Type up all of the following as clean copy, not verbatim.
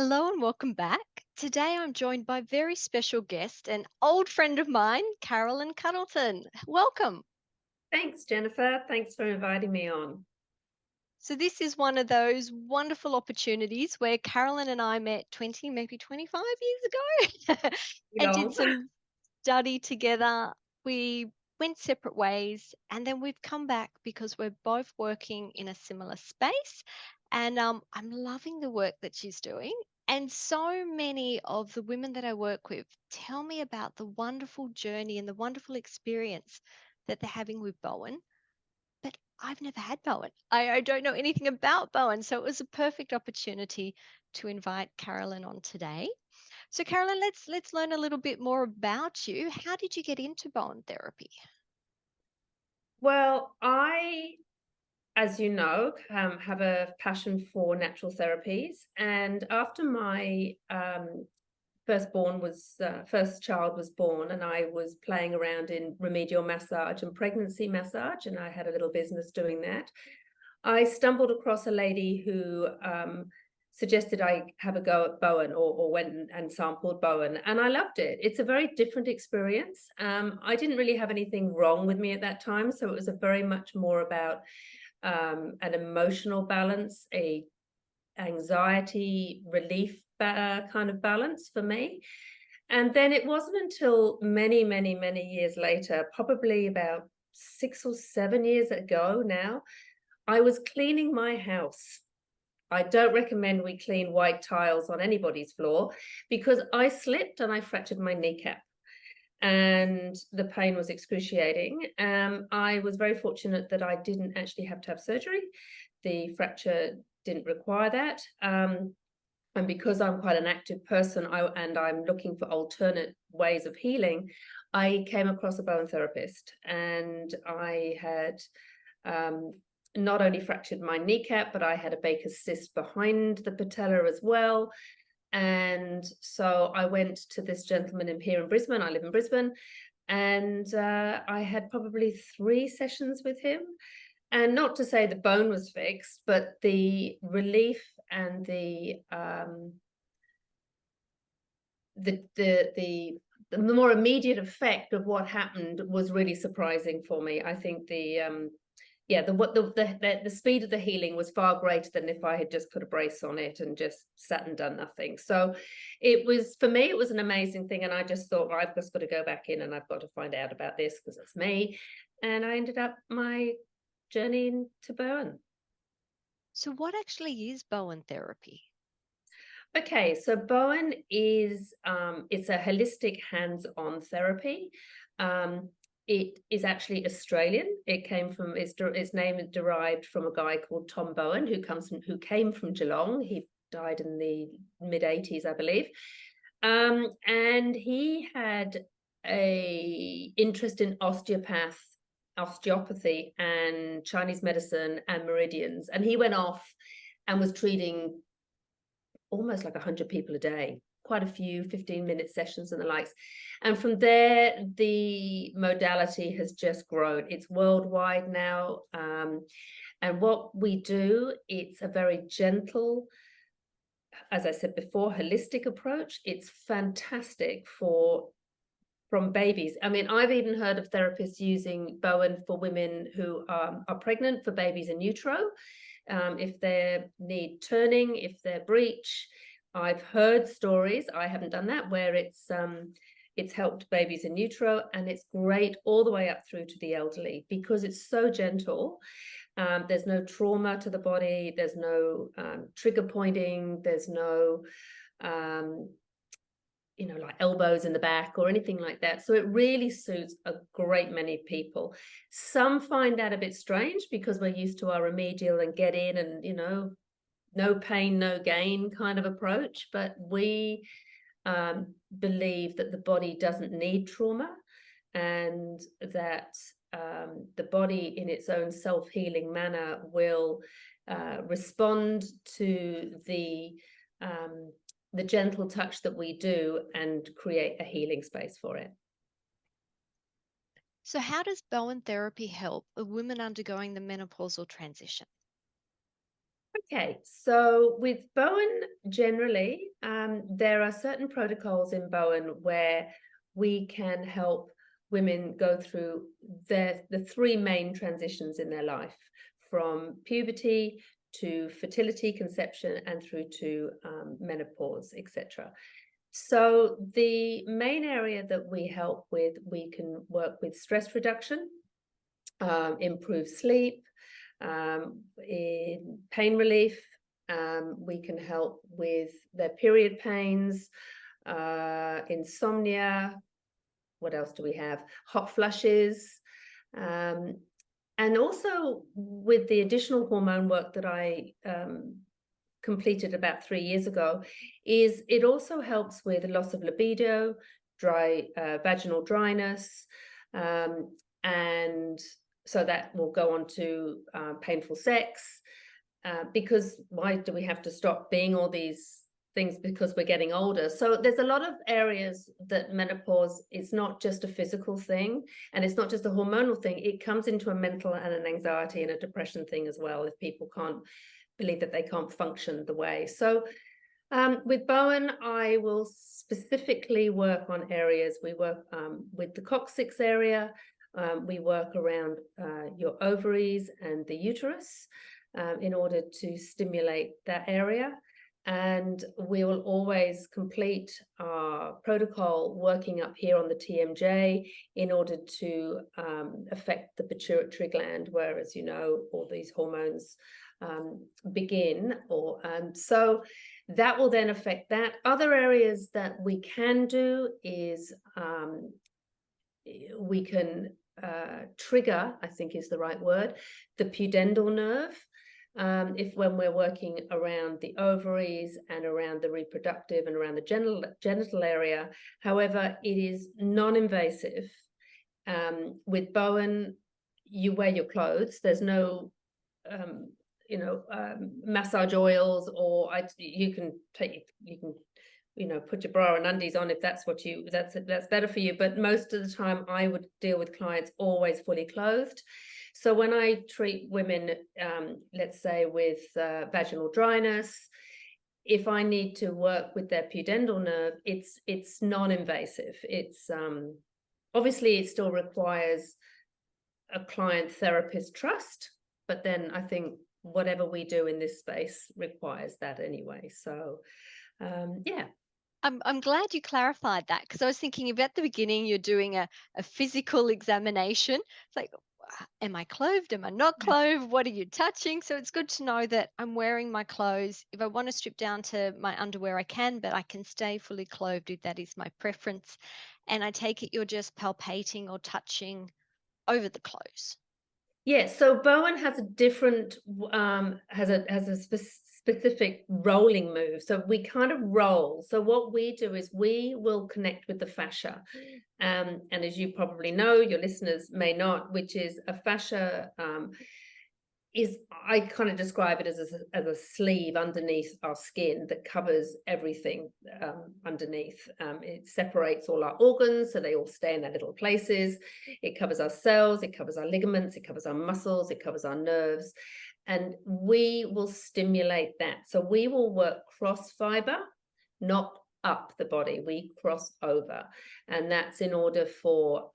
Hello and welcome back. Today I'm joined by a very special guest, an old friend of mine, Carolyn Culleton. Welcome. Thanks, Jennifer. Thanks for inviting me on. So, this is one of those wonderful opportunities where Carolyn and I met 20, maybe 25 years ago and did Long. some study together. We went separate ways and then we've come back because we're both working in a similar space. And I'm loving the work that she's doing. And so many of the women that I work with tell me about the wonderful journey and the wonderful experience that they're having with Bowen. But I've never had Bowen. I don't know anything about Bowen. So it was a perfect opportunity to invite Carolyn on today. So, Carolyn, let's learn a little bit more about you. How did you get into Bowen therapy? Well, as you know, have a passion for natural therapies. And after my first child was born, and I was playing around in remedial massage and pregnancy massage, and I had a little business doing that. I stumbled across a lady who suggested I have a go at Bowen, or went and sampled Bowen, and I loved it. It's a very different experience. I didn't really have anything wrong with me at that time, so it was a very much more about an emotional balance, a anxiety relief kind of balance for me. And then it wasn't until many, many, many years later, probably about 6 or 7 years ago now, I was cleaning my house. I don't recommend we clean white tiles on anybody's floor because I slipped and I fractured my kneecap and the pain was excruciating. I was very fortunate that I didn't actually have to have surgery. The fracture didn't require that. And because I'm quite an active person and I'm looking for alternate ways of healing, I came across a Bowen therapist, and I had not only fractured my kneecap, but I had a Baker's cyst behind the patella as well. And so I went to this gentleman here in Brisbane. I live in Brisbane. And I had probably 3 sessions with him. And not to say the bone was fixed, but the relief and the more immediate effect of what happened was really surprising for me. I think the speed of the healing was far greater than if I had just put a brace on it and just sat and done nothing. So it was, for me, it was an amazing thing. And I just thought, well, I've just got to go back in and I've got to find out about this because it's me. And I ended up my journey to Bowen. So, what actually is Bowen therapy? Okay, so Bowen is it's a holistic hands-on therapy. It is actually Australian. Its name is derived from a guy called Tom Bowen who came from Geelong. He died in the mid-80s, I believe. And he had a interest in osteopathy and Chinese medicine and meridians. And he went off and was treating almost like 100 people a day, quite a few 15-minute sessions and the likes. And from there, the modality has just grown. It's worldwide now. And what we do, it's a very gentle, as I said before, holistic approach. It's fantastic from babies. I mean, I've even heard of therapists using Bowen for women who are pregnant, for babies in utero. If they need turning, if they're breech. I've heard stories, I haven't done that, where it's helped babies in utero, and it's great all the way up through to the elderly because it's so gentle. There's no trauma to the body, there's no trigger pointing, there's no like elbows in the back or anything like that. So it really suits a great many people. Some find that a bit strange because we're used to our remedial and get in and, no pain, no gain kind of approach. But we believe that the body doesn't need trauma, and that the body in its own self-healing manner will respond to the gentle touch that we do and create a healing space for it. So, how does Bowen therapy help a woman undergoing the menopausal transition? Okay, so with Bowen, generally, there are certain protocols in Bowen where we can help women go through the three main transitions in their life, from puberty to fertility, conception, and through to menopause, etc. So the main area that we help with, we can work with stress reduction, improve sleep, in pain relief. We can help with their period pains, insomnia. What else do we have? Hot flushes. And also with the additional hormone work that I completed about 3 years ago, is it also helps with loss of libido, vaginal dryness, and so that will go on to painful sex, because why do we have to stop being all these things because we're getting older? So there's a lot of areas that menopause is not just a physical thing, and it's not just a hormonal thing. It comes into a mental and an anxiety and a depression thing as well, if people can't believe that they can't function the way. So with Bowen, I will specifically work on areas. We work with the coccyx area. We work around your ovaries and the uterus in order to stimulate that area. And we will always complete our protocol working up here on the TMJ in order to affect the pituitary gland, where, as you know, all these hormones begin. So that will then affect that. Other areas that we can do is we can trigger, I think is the right word, the pudendal nerve, when we're working around the ovaries and around the reproductive and around the genital area. However, it is non-invasive. With Bowen, you wear your clothes. There's no massage oils, or you can put your bra and undies on if that's what that's better for you. But most of the time I would deal with clients always fully clothed. So when I treat women, let's say with vaginal dryness, if I need to work with their pudendal nerve, it's non-invasive. It's obviously it still requires a client therapist trust, but then I think whatever we do in this space requires that anyway. So yeah. I'm glad you clarified that, because I was thinking if at the beginning you're doing a physical examination. It's like, am I clothed? Am I not clothed? What are you touching? So it's good to know that I'm wearing my clothes. If I want to strip down to my underwear, I can, but I can stay fully clothed if that is my preference. And I take it you're just palpating or touching over the clothes. Yeah, so Bowen has a different has a specific rolling move. So we kind of roll. So what we do is we will connect with the fascia, and as you probably know, your listeners may not, which is a fascia I kind of describe it as a sleeve underneath our skin that covers everything underneath. It separates all our organs, so they all stay in their little places. It covers our cells, it covers our ligaments, it covers our muscles, it covers our nerves, and we will stimulate that. So we will work cross fiber, not up the body. We cross over, and that's in order for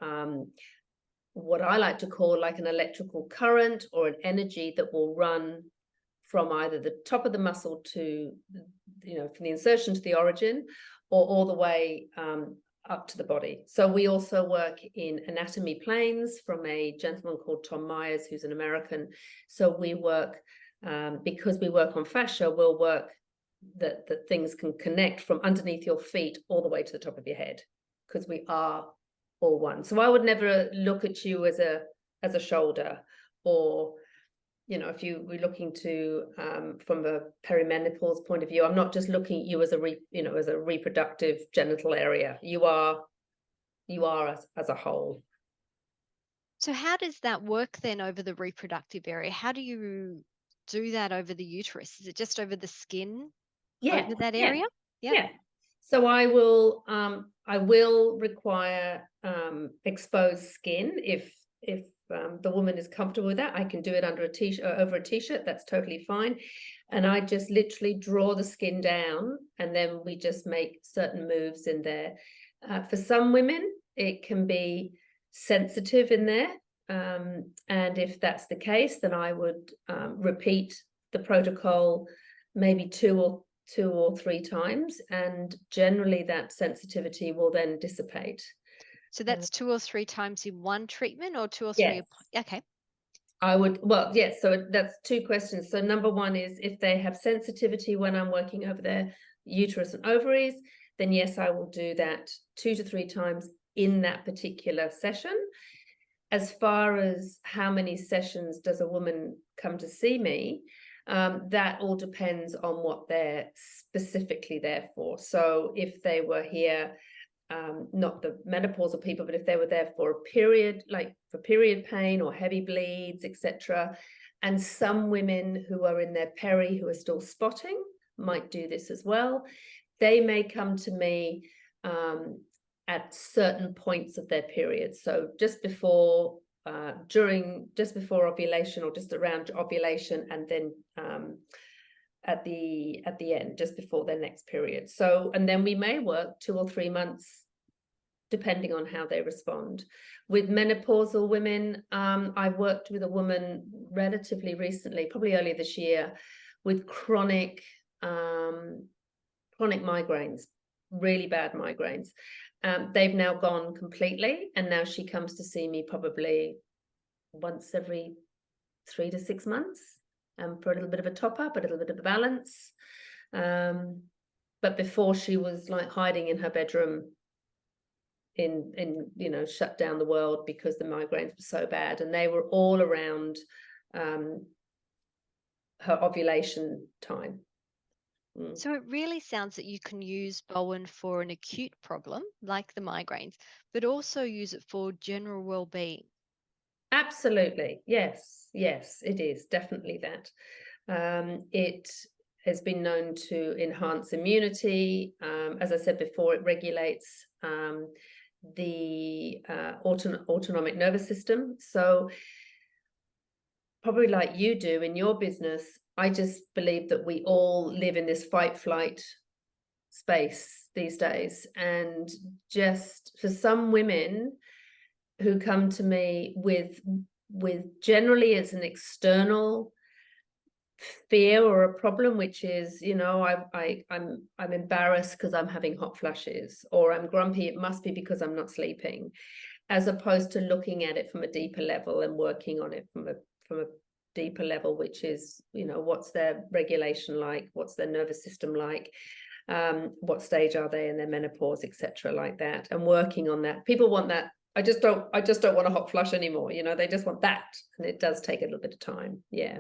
what I like to call like an electrical current or an energy that will run from either the top of the muscle to, from the insertion to the origin, or all the way up to the body. So we also work in anatomy planes from a gentleman called Tom Myers, who's an American. So we work, because we work on fascia, we'll work that things can connect from underneath your feet all the way to the top of your head, because we are all one. So I would never look at you as a shoulder, or if you were looking to from a perimenopause point of view, I'm not just looking at you as a reproductive genital area. You are as a whole. So how does that work then over the reproductive area? How do you do that over the uterus? Is it just over the skin over that area? Yeah. So I will require exposed skin if the woman is comfortable with that. I can do it under a t-shirt, over a t-shirt. That's totally fine. and I just literally draw the skin down, and then we just make certain moves in there. For some women, it can be sensitive in there. And if that's the case, then I would repeat the protocol maybe two or three times, and generally that sensitivity will then dissipate. So that's 2 or 3 times in one treatment, or 2 or 3 Yes. okay. I would, well, yes, so that's two questions. So number one is, if they have sensitivity when I'm working over their uterus and ovaries, then yes, I will do that 2 to 3 times in that particular session. As far as how many sessions does a woman come to see me, that all depends on what they're specifically there for. So if they were here, not the menopausal people, but if they were there for a period, like for period pain or heavy bleeds, etc. And some women who are in their peri who are still spotting might do this as well. They may come to me at certain points of their period. So just before, just before ovulation, or just around ovulation, and then at the end, just before their next period. So, and then we may work 2 or 3 months depending on how they respond. With menopausal women, I worked with a woman relatively recently, probably earlier this year, with chronic migraines, really bad migraines. They've now gone completely, and now she comes to see me probably once every 3 to 6 months, for a little bit of a top up, a little bit of a balance. But before, she was like hiding in her bedroom, in shut down the world because the migraines were so bad, and they were all around her ovulation time. So it really sounds that you can use Bowen for an acute problem like the migraines, but also use it for general well-being. Absolutely. Yes, it is definitely that. It has been known to enhance immunity. As I said before, it regulates the autonomic nervous system. So probably like you do in your business, I just believe that we all live in this fight flight space these days. And just for some women who come to me with generally it's an external fear or a problem, which is, I'm embarrassed because I'm having hot flushes, or I'm grumpy, it must be because I'm not sleeping, as opposed to looking at it from a deeper level and working on it from a deeper level, which is, what's their regulation like, what's their nervous system like, what stage are they in their menopause, etc., like that, and working on that. People want that. I just don't want a hot flush anymore. They just want that, and it does take a little bit of time. Yeah.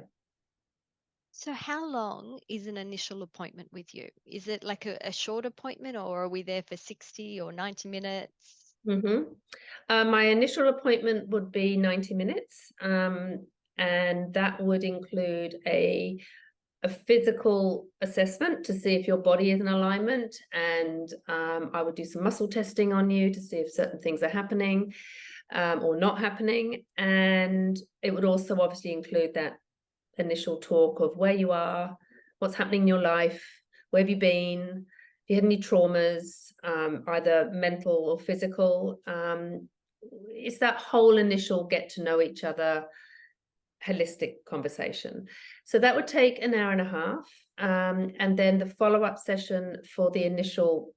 So how long is an initial appointment with you? Is it like a short appointment, or are we there for 60 or 90 minutes? My initial appointment would be 90 minutes, and that would include a physical assessment to see if your body is in alignment, and I would do some muscle testing on you to see if certain things are happening or not happening. And it would also obviously include that initial talk of where you are, what's happening in your life, where have you been, if you had any traumas, either mental or physical. It's that whole initial get to know each other, holistic conversation. So that would take an hour and a half. And then the follow-up session for the initial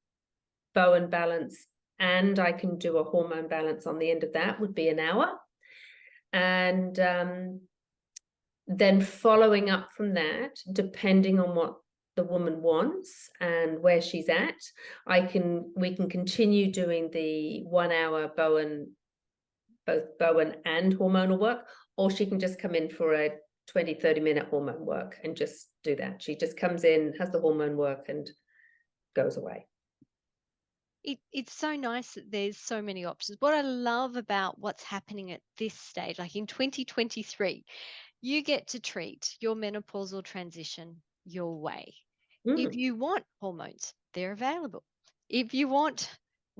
Bowen balance, and I can do a hormone balance on the end of that, would be an hour. And then following up from that, depending on what the woman wants and where she's at, we can continue doing the 1 hour both Bowen and hormonal work, or she can just come in for a 20-30 minute hormone work and just do that. She just comes in, has the hormone work, and goes away. It's so nice that there's so many options. What I love about what's happening at this stage, like in 2023, you get to treat your menopausal transition your way. If you want hormones, they're available. If you want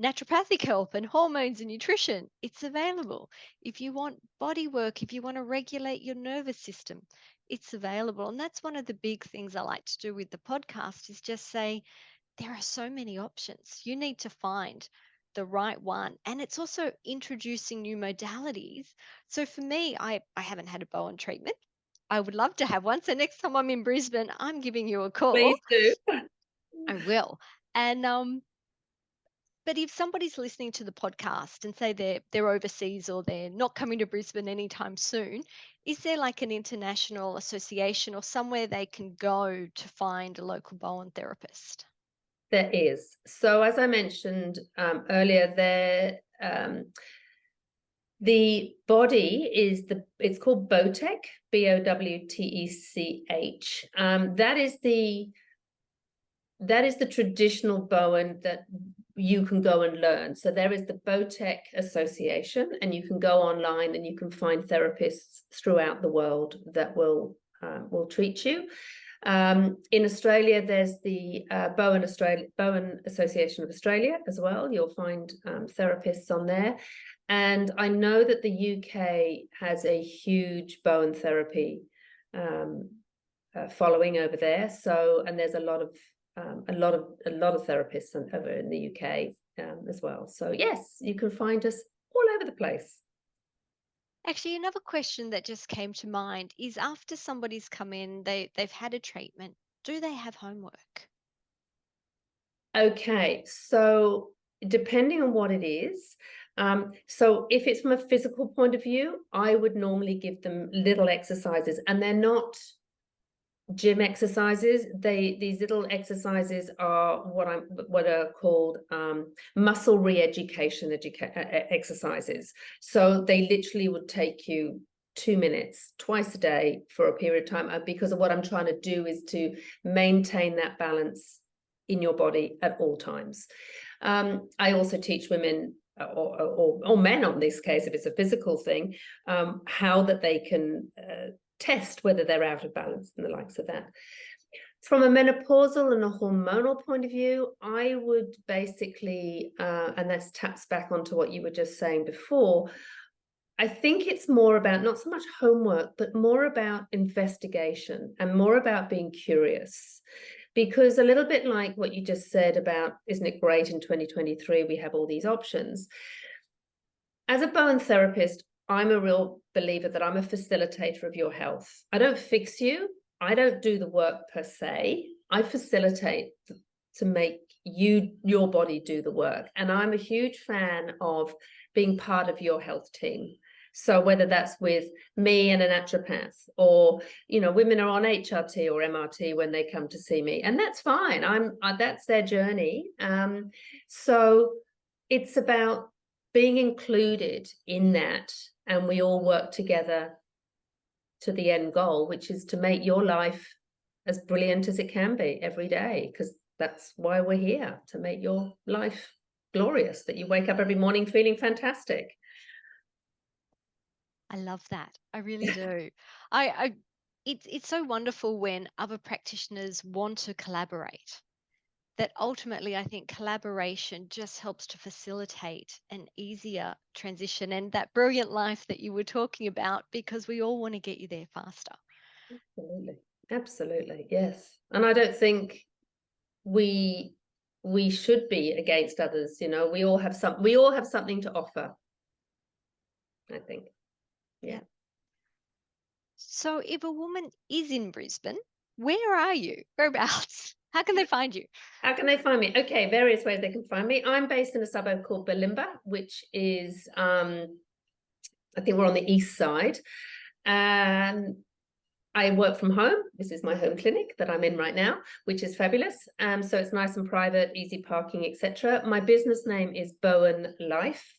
naturopathic help and hormones and nutrition, it's available. If you want body work, if you want to regulate your nervous system, it's available. And that's one of the big things I like to do with the podcast is just say, there are so many options. You need to find the right one. And it's also introducing new modalities. So for me, I haven't had a Bowen treatment. I would love to have one. So next time I'm in Brisbane, I'm giving you a call. Please do. I will. And but if somebody's listening to the podcast and say they're overseas or they're not coming to Brisbane anytime soon, is there like an international association or somewhere they can go to find a local Bowen therapist? There is. So as I mentioned earlier, the body is it's called BOWTEC, BOWTECH. That is the traditional Bowen that you can go and learn. So there is the BOWTEC Association, and you can go online and you can find therapists throughout the world that will treat you. In Australia, there's the Bowen Association of Australia as well. You'll find therapists on there. And I know that the UK has a huge Bowen therapy following over there. So, and there's a lot of therapists over in the UK as well. So yes, you can find us all over the place. Actually, another question that just came to mind is after somebody's come in, they've had a treatment, do they have homework? Okay, so depending on what it is, so if it's from a physical point of view, I would normally give them little exercises, and they're not gym exercises. These little exercises are what are called muscle re-education exercises. So they literally would take you 2 minutes twice a day for a period of time, because of what I'm trying to do is to maintain that balance in your body at all times. I also teach women or men, on this case, if it's a physical thing, how that they can test whether they're out of balance and the likes of that. From a menopausal and a hormonal point of view, I would basically, and that taps back onto what you were just saying before, I think it's more about not so much homework, but more about investigation and more about being curious. Because a little bit like what you just said about, isn't it great in 2023, we have all these options. As a Bowen therapist, I'm a real believer that I'm a facilitator of your health. I don't fix you. I don't do the work per se. I facilitate to make your body do the work. And I'm a huge fan of being part of your health team. So whether that's with me and a naturopath, or, you know, women are on HRT or MRT when they come to see me, and that's fine. That's their journey. So it's about being included in that, and we all work together to the end goal, which is to make your life as brilliant as it can be every day, because that's why we're here, to make your life glorious, that you wake up every morning feeling fantastic. I love that. I really do. It's so wonderful when other practitioners want to collaborate. That ultimately, I think collaboration just helps to facilitate an easier transition and that brilliant life that you were talking about, because we all want to get you there faster. Absolutely, yes. And I don't think we should be against others. You know, we all have something to offer, I think. Yeah. So if a woman is in Brisbane, where are you? Whereabouts? How can they find you? How can they find me? Okay, various ways they can find me. I'm based in a suburb called Bulimba, which is I think we're on the east side. I work from home. This is my home clinic that I'm in right now, which is fabulous. So it's nice and private, easy parking, etc. My business name is Bowen Life.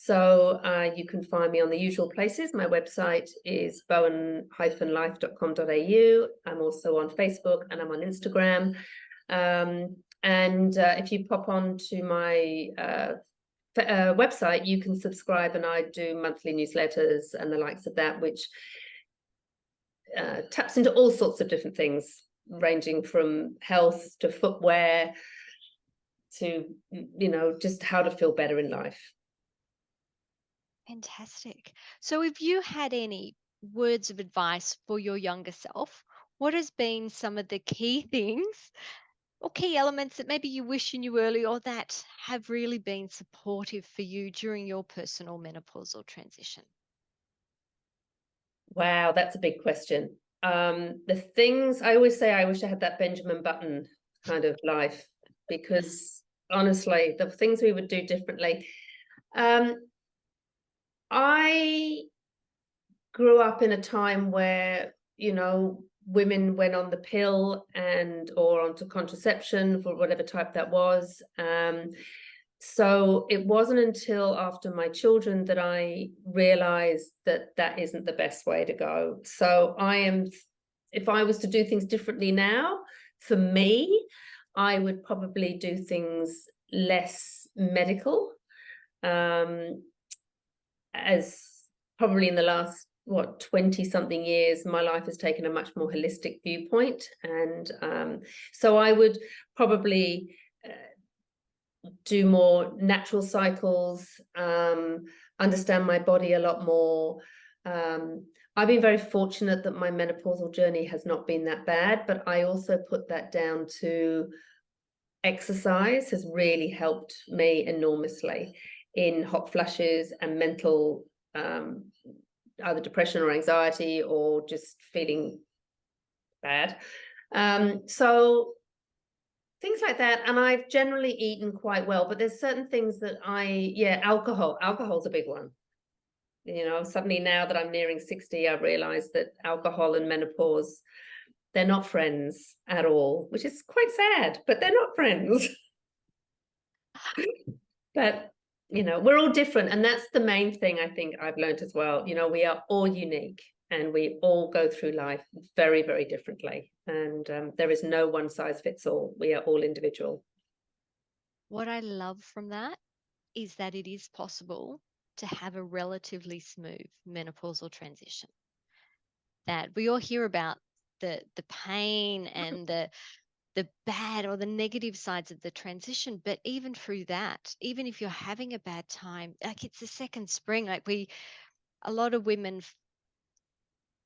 So you can find me on the usual places. My website is bowen-life.com.au. I'm also on Facebook and I'm on Instagram. If you pop on to my website, you can subscribe, and I do monthly newsletters and the likes of that, which taps into all sorts of different things, ranging from health to footwear to, you know, just how to feel better in life. Fantastic. So if you had any words of advice for your younger self, what has been some of the key things or key elements that maybe you wish you knew earlier or that have really been supportive for you during your personal menopausal transition? Wow, that's a big question. The things I always say, I wish I had that Benjamin Button kind of life, because honestly, the things we would do differently. I grew up in a time where, women went on the pill and or onto contraception for whatever type that was. So it wasn't until after my children that I realized that that isn't the best way to go. So if I was to do things differently now, for me, I would probably do things less medical. As probably in the last 20 something years, my life has taken a much more holistic viewpoint, and so I would probably do more natural cycles, understand my body a lot more. I've been very fortunate that my menopausal journey has not been that bad, but I also put that down to exercise has really helped me enormously in hot flushes and mental, either depression or anxiety or just feeling bad. So things like that. And I've generally eaten quite well, but there's certain things that alcohol's a big one. Suddenly now that I'm nearing 60, I realize that alcohol and menopause, they're not friends at all, which is quite sad, but they're not friends. But we're all different, and that's the main thing I think I've learned as well. We are all unique, and we all go through life very, very differently, and there is no one size fits all. We are all individual. What I love from that is that it is possible to have a relatively smooth menopausal transition. That we all hear about the pain and the bad or the negative sides of the transition, but even through that, even if you're having a bad time, like it's a second spring. A lot of women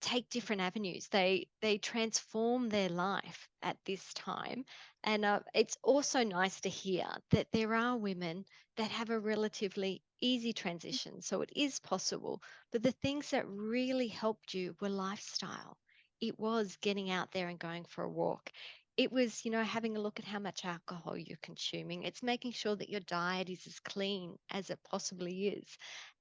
take different avenues. They transform their life at this time, and it's also nice to hear that there are women that have a relatively easy transition. So it is possible, but the things that really helped you were lifestyle. It was getting out there and going for a walk. It was, having a look at how much alcohol you're consuming. It's making sure that your diet is as clean as it possibly is.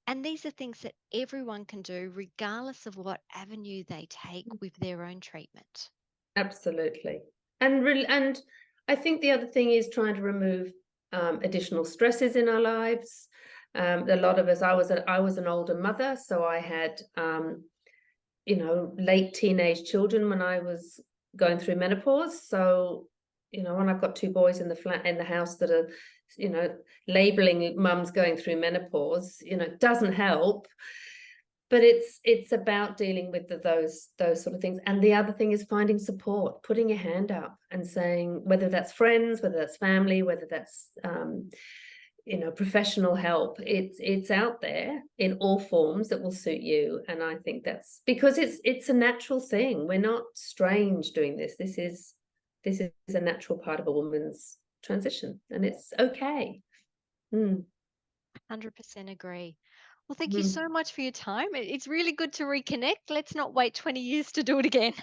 And these are things that everyone can do, regardless of what avenue they take with their own treatment. Absolutely. And I think the other thing is trying to remove additional stresses in our lives. A lot of us, I was an older mother, so I had late teenage children when I was going through menopause. So, and I've got 2 boys in the house that are, labeling mums going through menopause, doesn't help. But it's about dealing with those sort of things. And the other thing is finding support, putting your hand up and saying, whether that's friends, whether that's family, whether that's professional help, it's out there in all forms that will suit you. And I think that's because it's a natural thing. We're not strange doing this. This is a natural part of a woman's transition, and it's okay. 100% agree. Well, thank you so much for your time. It's really good to reconnect. Let's not wait 20 years to do it again.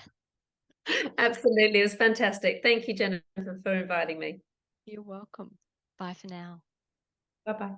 Absolutely. It was fantastic. Thank you, Jennifer, for inviting me. You're welcome. Bye for now. Bye-bye.